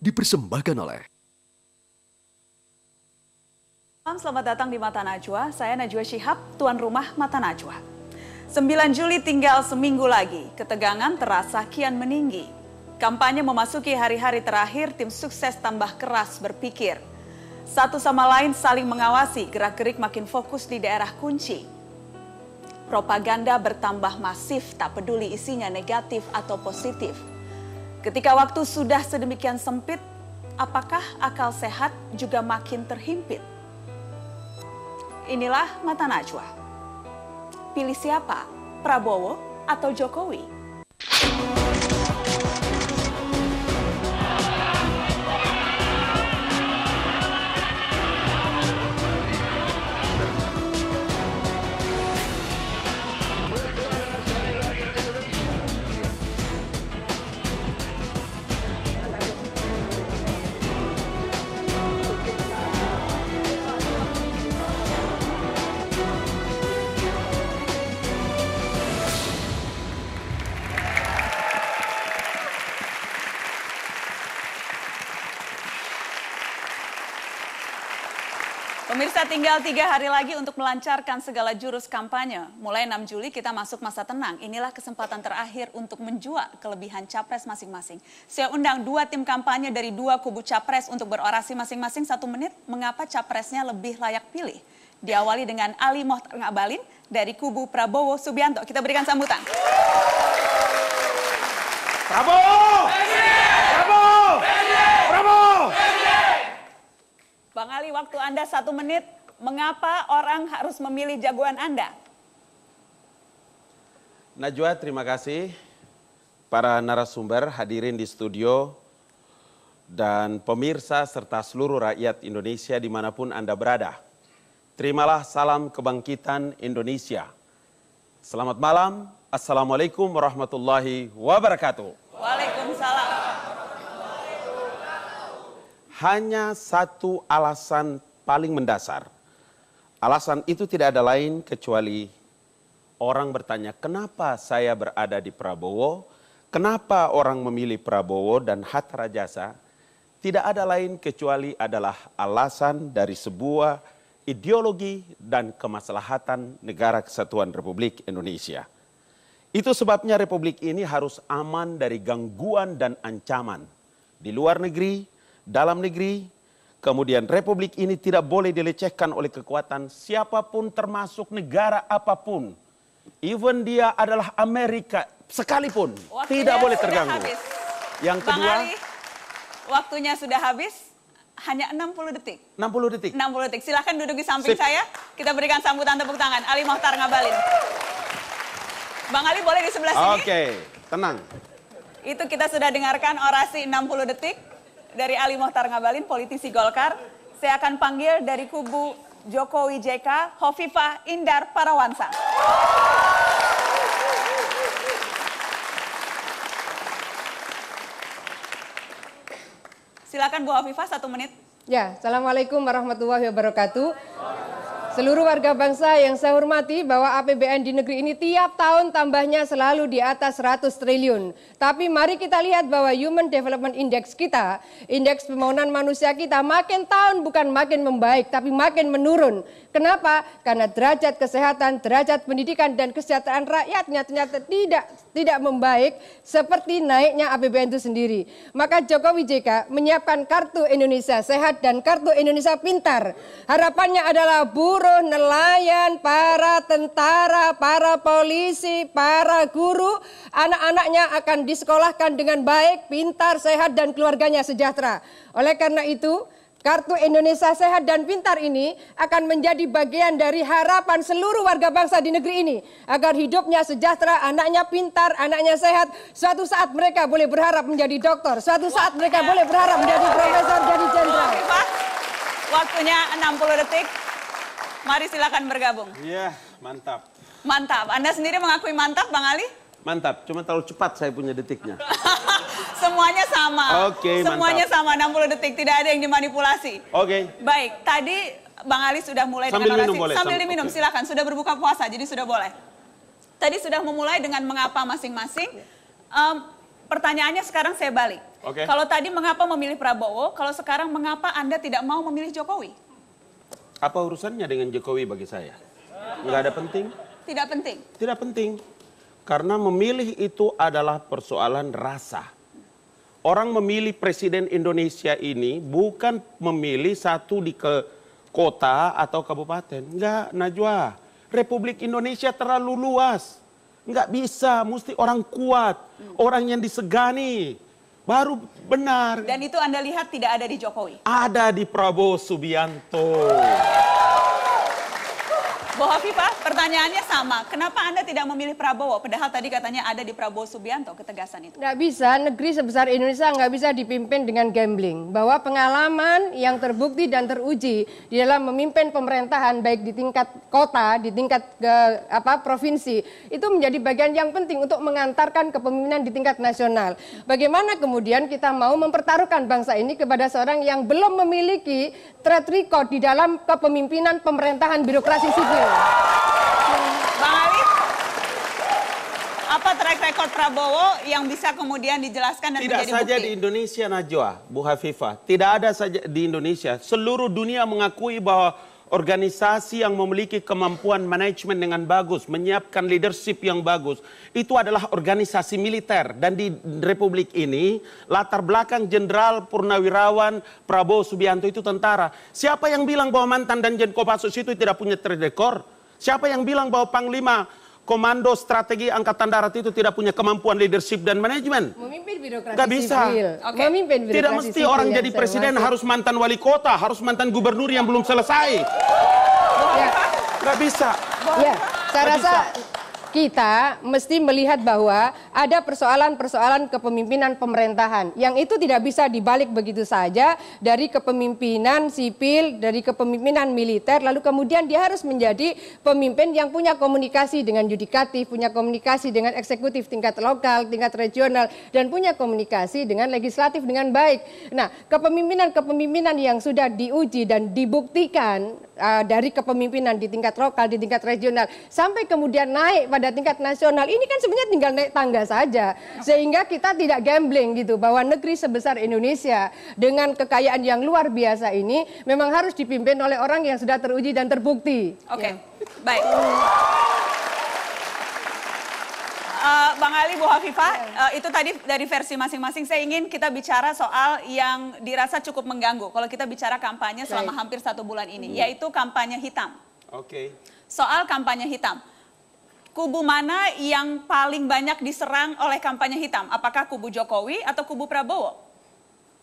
dipersembahkan oleh Selamat datang di Mata Najwa, saya Najwa Shihab, tuan rumah Mata Najwa. 9 Juli tinggal seminggu lagi, ketegangan terasa kian meninggi. Kampanye memasuki hari-hari terakhir, tim sukses tambah keras berpikir. Satu sama lain saling mengawasi, gerak-gerik makin fokus di daerah kunci. Propaganda bertambah masif, tak peduli isinya negatif atau positif. Ketika waktu sudah sedemikian sempit, apakah akal sehat juga makin terhimpit? Inilah Mata Najwa. Pilih siapa? Prabowo atau Jokowi? Pemirsa, tinggal 3 hari lagi untuk melancarkan segala jurus kampanye. Mulai 6 Juli kita masuk masa tenang. Inilah kesempatan terakhir untuk menjual kelebihan capres masing-masing. Saya undang 2 tim kampanye dari 2 kubu capres untuk berorasi masing-masing 1 menit. Mengapa capresnya lebih layak pilih? Diawali dengan Ali Mohtar Ngabalin dari kubu Prabowo Subianto. Kita berikan sambutan. Prabowo! Prabowo! Prabowo! Bang Ali, waktu Anda 1 menit, mengapa orang harus memilih jagoan Anda? Najwa, terima kasih. Para narasumber hadirin di studio dan pemirsa serta seluruh rakyat Indonesia dimanapun Anda berada. Terimalah salam kebangkitan Indonesia. Selamat malam, Assalamualaikum warahmatullahi wabarakatuh. Waalaikumsalam. Hanya satu alasan paling mendasar. Alasan itu tidak ada lain kecuali orang bertanya, kenapa saya berada di Prabowo? Kenapa orang memilih Prabowo dan Hatta Rajasa? Tidak ada lain kecuali adalah alasan dari sebuah ideologi dan kemaslahatan Negara Kesatuan Republik Indonesia. Itu sebabnya Republik ini harus aman dari gangguan dan ancaman di luar negeri, dalam negeri. Kemudian Republik ini tidak boleh dilecehkan oleh kekuatan siapapun termasuk negara apapun. Even dia adalah Amerika sekalipun. Waktunya tidak boleh sudah terganggu. habis. Yang Bang kedua, Ali, waktunya sudah habis. Hanya 60 detik. 60 detik. 60 detik. Silahkan duduk di samping Sip. saya. Kita berikan sambutan tepuk tangan. Ali Mohtar Ngabalin. Bang Ali boleh di sebelah sini? Oke, tenang. Itu kita sudah dengarkan orasi 60 detik dari Ali Mohtar Ngabalin, politisi Golkar. Saya akan panggil dari kubu Jokowi JK, Hovifah Indar Parawansa. Silakan Bu Hovifah, 1 menit. Ya, Assalamualaikum warahmatullahi wabarakatuh. Seluruh warga bangsa yang saya hormati, bahwa APBN di negeri ini tiap tahun tambahnya selalu di atas 100 triliun. Tapi mari kita lihat bahwa Human Development Index kita, indeks pembangunan manusia kita makin tahun bukan makin membaik, tapi makin menurun. Kenapa? Karena derajat kesehatan, derajat pendidikan dan kesejahteraan rakyatnya ternyata tidak membaik seperti naiknya APBN itu sendiri. Maka Jokowi JK menyiapkan Kartu Indonesia Sehat dan Kartu Indonesia Pintar. Harapannya adalah buruh, nelayan, para tentara, para polisi, para guru, anak-anaknya akan disekolahkan dengan baik, pintar, sehat dan keluarganya sejahtera. Oleh karena itu, Kartu Indonesia Sehat dan Pintar ini akan menjadi bagian dari harapan seluruh warga bangsa di negeri ini. Agar hidupnya sejahtera, anaknya pintar, anaknya sehat. Suatu saat mereka boleh berharap menjadi dokter. Suatu saat mereka boleh berharap menjadi profesor, jadi jenderal. Waktunya 60 detik. Mari silakan bergabung. Iya, mantap. Mantap. Anda sendiri mengakui mantap, Bang Ali? Mantap, cuma terlalu cepat saya punya detiknya. Semuanya sama. Oke, Semuanya mantap. sama, 60 detik. Tidak ada yang dimanipulasi. Oke. Baik, tadi Bang Ali sudah mulai Sambil dengan orasi. minum boleh, Sambil diminum, oke. silakan. Sudah berbuka puasa, jadi sudah boleh. Tadi sudah memulai dengan mengapa masing-masing. pertanyaannya sekarang saya balik. Oke. Kalau tadi mengapa memilih Prabowo, kalau sekarang mengapa Anda tidak mau memilih Jokowi? Apa urusannya dengan Jokowi bagi saya? Nggak ada penting? Tidak penting. Tidak penting. Karena memilih itu adalah persoalan rasa. Orang memilih presiden Indonesia ini bukan memilih satu di kota atau kabupaten. Enggak, Najwa. Republik Indonesia terlalu luas. Enggak bisa, mesti orang kuat. Orang yang disegani. Baru benar. Dan itu Anda lihat tidak ada di Jokowi? Ada di Prabowo Subianto. Bu Hovifah, pertanyaannya sama. Kenapa Anda tidak memilih Prabowo? Padahal tadi katanya ada di Prabowo Subianto ketegasan itu. Nggak bisa, negeri sebesar Indonesia nggak bisa dipimpin dengan gambling. Bahwa pengalaman yang terbukti dan teruji di dalam memimpin pemerintahan baik di tingkat kota, di tingkat provinsi, itu menjadi bagian yang penting untuk mengantarkan kepemimpinan di tingkat nasional. Bagaimana kemudian kita mau mempertaruhkan bangsa ini kepada seorang yang belum memiliki track record di dalam kepemimpinan pemerintahan birokrasi sipil. Bang Ali, apa track record Prabowo yang bisa kemudian dijelaskan dan Tidak menjadi saja bukti? di Indonesia, Najwa, Bu Hafifah. Tidak ada saja di Indonesia. Seluruh dunia mengakui bahwa organisasi yang memiliki kemampuan manajemen dengan bagus, menyiapkan leadership yang bagus, itu adalah organisasi militer. Dan di Republik ini, latar belakang Jenderal Purnawirawan Prabowo Subianto itu tentara. Siapa yang bilang bahwa mantan Danjen Kopassus itu tidak punya track record? Siapa yang bilang bahwa Panglima Komando Strategi Angkatan Darat itu tidak punya kemampuan leadership dan manajemen? Memimpin birokrasi Nggak bisa. sipil. Oke. Memimpin birokrasi Tidak mesti sipil orang yang jadi saya presiden maksud. harus mantan wali kota, harus mantan gubernur yang belum selesai. Ya. Nggak bisa. Ya, saya Nggak rasa kita mesti melihat bahwa ada persoalan-persoalan kepemimpinan pemerintahan yang itu tidak bisa dibalik begitu saja dari kepemimpinan sipil, dari kepemimpinan militer, lalu kemudian dia harus menjadi pemimpin yang punya komunikasi dengan yudikatif, punya komunikasi dengan eksekutif tingkat lokal, tingkat regional, dan punya komunikasi dengan legislatif dengan baik. Nah, kepemimpinan yang sudah diuji dan dibuktikan dari kepemimpinan di tingkat lokal, di tingkat regional, sampai kemudian naik pada tingkat nasional, ini kan sebenarnya tinggal naik tangga saja. Sehingga kita tidak gambling gitu, bahwa negeri sebesar Indonesia dengan kekayaan yang luar biasa ini memang harus dipimpin oleh orang yang sudah teruji dan terbukti. Oke, Ya. baik. Bang Ali, Bu Hovifah, itu tadi dari versi masing-masing. Saya ingin kita bicara soal yang dirasa cukup mengganggu kalau kita bicara kampanye selama hampir 1 bulan ini, yaitu kampanye hitam. Oke. Soal kampanye hitam, kubu mana yang paling banyak diserang oleh kampanye hitam? Apakah kubu Jokowi atau kubu Prabowo?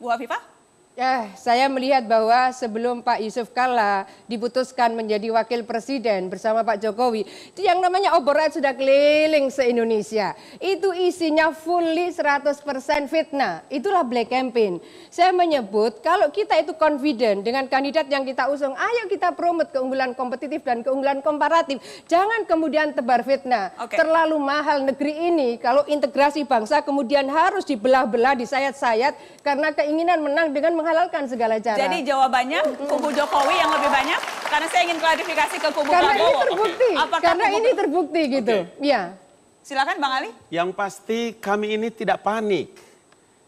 Bu Hovifah? Ya, saya melihat bahwa sebelum Pak Yusuf Kalla diputuskan menjadi wakil presiden bersama Pak Jokowi, itu yang namanya obor rakyat sudah keliling se-Indonesia. Itu isinya fully 100% fitnah. Itulah black campaign. Saya menyebut kalau kita itu confident dengan kandidat yang kita usung, ayo kita promote keunggulan kompetitif dan keunggulan komparatif. Jangan kemudian tebar fitnah. Oke. Terlalu mahal negeri ini kalau integrasi bangsa kemudian harus dibelah-belah, disayat-sayat karena keinginan menang dengan menghalalkan segala cara. Jadi jawabannya kubu Jokowi yang lebih banyak? Karena saya ingin klarifikasi ke kubu karena Prabowo. ini terbukti, Apakah karena kubu- ini terbukti gitu. Ya. Silakan Bang Ali. Yang pasti kami ini tidak panik.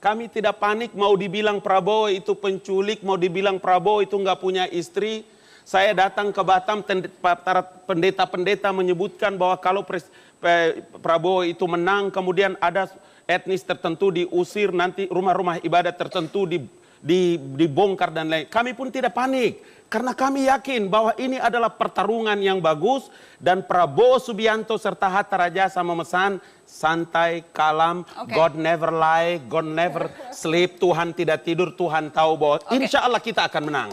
Kami tidak panik mau dibilang Prabowo itu penculik, mau dibilang Prabowo itu nggak punya istri. Saya datang ke Batam, para pendeta-pendeta menyebutkan bahwa kalau Prabowo itu menang, kemudian ada etnis tertentu diusir, nanti rumah-rumah ibadat tertentu dibongkar dan lain. Kami pun tidak panik. Karena kami yakin bahwa ini adalah pertarungan yang bagus dan Prabowo Subianto serta Hatta Rajasa memesan santai, kalem, Oke. God never lie, God never sleep, Tuhan tidak tidur, Tuhan tahu bahwa insya Allah kita akan menang.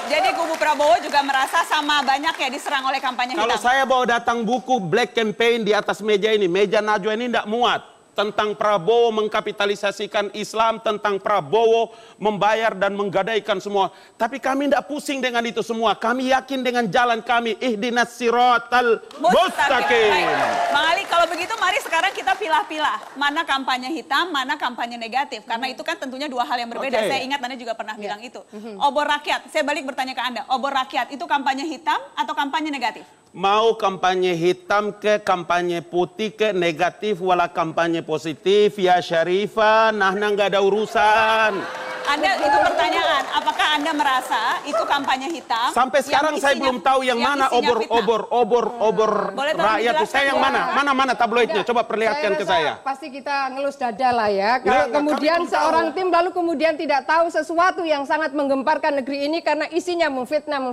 Jadi kubu Prabowo juga merasa sama banyak ya diserang oleh kampanye hitam. Kalau saya bawa datang buku Black Campaign di atas meja ini, meja Najwa ini tidak muat. Tentang Prabowo mengkapitalisasikan Islam, tentang Prabowo membayar dan menggadaikan semua. Tapi kami tidak pusing dengan itu semua. Kami yakin dengan jalan kami. Ihdinas siratal mustaqim. Baik. Bang Ali, kalau begitu mari sekarang kita pilah-pilah. Mana kampanye hitam, mana kampanye negatif. Karena itu kan tentunya dua hal yang berbeda. Oke. Saya ingat Anda juga pernah bilang itu. Obor rakyat, saya balik bertanya ke Anda. Obor rakyat itu kampanye hitam atau kampanye negatif? Mau kampanye hitam ke, kampanye putih ke, negatif wala kampanye positif, ya Syarifah, nah nggak ada urusan. Anda, itu pertanyaan, apakah Anda merasa itu kampanye hitam? Sampai sekarang saya belum tahu yang mana obor Boleh tolong rakyat itu. Saya yang mana? Mana tabloidnya? Coba perlihatkan ke saya. Pasti kita ngelus dada lah ya. Kalau kemudian seorang tim lalu kemudian tidak tahu sesuatu yang sangat menggemparkan negeri ini karena isinya memfitnah.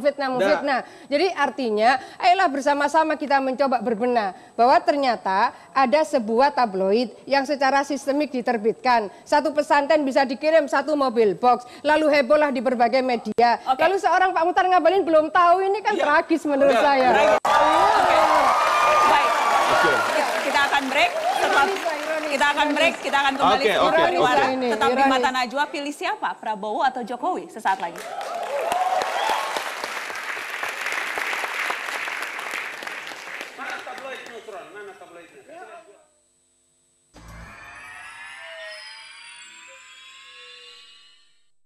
Jadi artinya, ayolah bersama-sama kita mencoba berbenah bahwa ternyata ada sebuah tabloid yang secara sistemik diterbitkan. Satu pesantren bisa dikirim satu mobil box, lalu hebohlah di berbagai media. Lalu seorang Pak Muhtar Ngabalin belum tahu, ini kan tragis menurut saya. Baik. Kita akan break. Kita akan kembali tetap di Mata Najwa. Pilih siapa? Prabowo atau Jokowi? Sesaat lagi. Mana tabloid neutron? Mana tabloidnya?